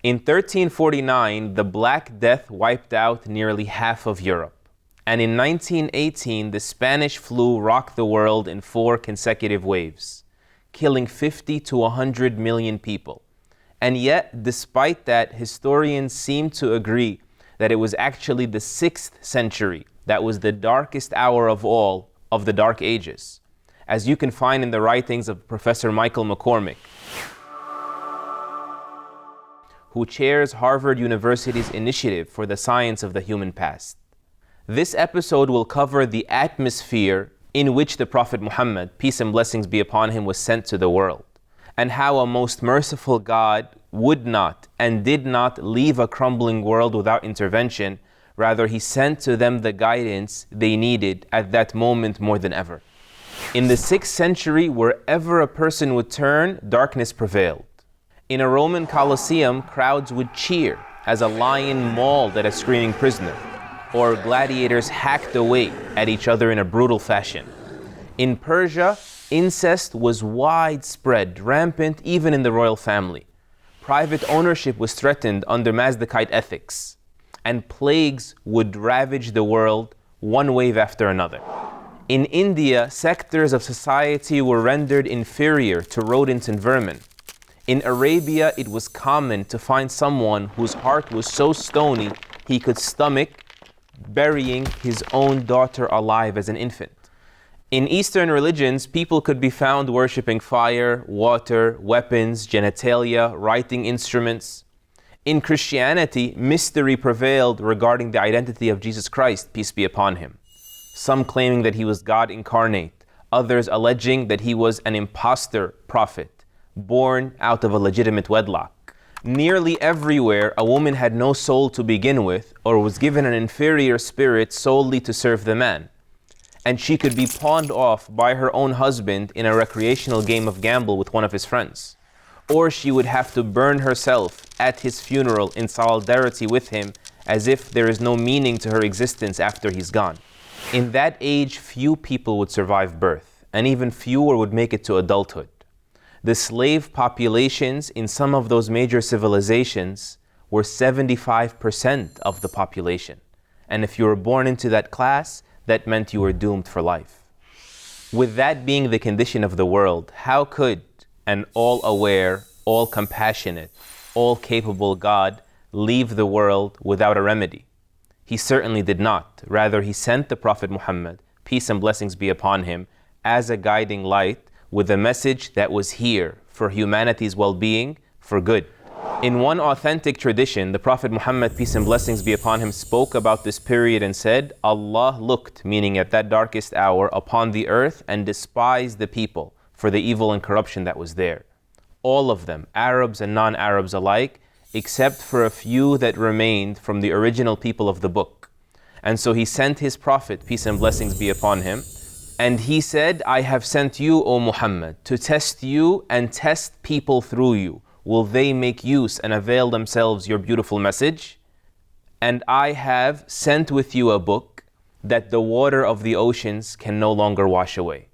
In 1349, the Black Death wiped out nearly half of Europe. And in 1918, the Spanish flu rocked the world in 4 consecutive waves, killing 50 to 100 million people. And yet, despite that, historians seem to agree that it was actually the 6th century that was the darkest hour of all of the Dark Ages, as you can find in the writings of Professor Michael McCormick, who chairs Harvard University's Initiative for the Science of the Human Past. This episode will cover the atmosphere in which the Prophet Muhammad, peace and blessings be upon him, was sent to the world, and how a most merciful God would not and did not leave a crumbling world without intervention. Rather, he sent to them the guidance they needed at that moment more than ever. In the 6th century, wherever a person would turn, darkness prevailed. In a Roman Colosseum, crowds would cheer as a lion mauled at a screaming prisoner, or gladiators hacked away at each other in a brutal fashion. In Persia, incest was widespread, rampant even in the royal family. Private ownership was threatened under Mazdakite ethics, and plagues would ravage the world, one wave after another. In India, sectors of society were rendered inferior to rodents and vermin. In Arabia, it was common to find someone whose heart was so stony he could stomach burying his own daughter alive as an infant. In Eastern religions, people could be found worshipping fire, water, weapons, genitalia, writing instruments. In Christianity, mystery prevailed regarding the identity of Jesus Christ, peace be upon him. Some claiming that he was God incarnate, others alleging that he was an impostor prophet, born out of a legitimate wedlock. Nearly everywhere, a woman had no soul to begin with, or was given an inferior spirit solely to serve the man. And she could be pawned off by her own husband in a recreational game of gamble with one of his friends. Or she would have to burn herself at his funeral in solidarity with him, as if there is no meaning to her existence after he's gone. In that age, few people would survive birth, and even fewer would make it to adulthood. The slave populations in some of those major civilizations were 75% of the population. And if you were born into that class, that meant you were doomed for life. With that being the condition of the world, how could an all-aware, all-compassionate, all-capable God leave the world without a remedy? He certainly did not. Rather, he sent the Prophet Muhammad, peace and blessings be upon him, as a guiding light with a message that was here for humanity's well-being, for good. In one authentic tradition, the Prophet Muhammad, peace and blessings be upon him, spoke about this period and said, Allah looked, meaning at that darkest hour, upon the earth and despised the people for the evil and corruption that was there. All of them, Arabs and non-Arabs alike, except for a few that remained from the original people of the book. And so he sent his Prophet, peace and blessings be upon him, and he said, I have sent you, O Muhammad, to test you and test people through you. Will they make use and avail themselves your beautiful message? And I have sent with you a book that the water of the oceans can no longer wash away.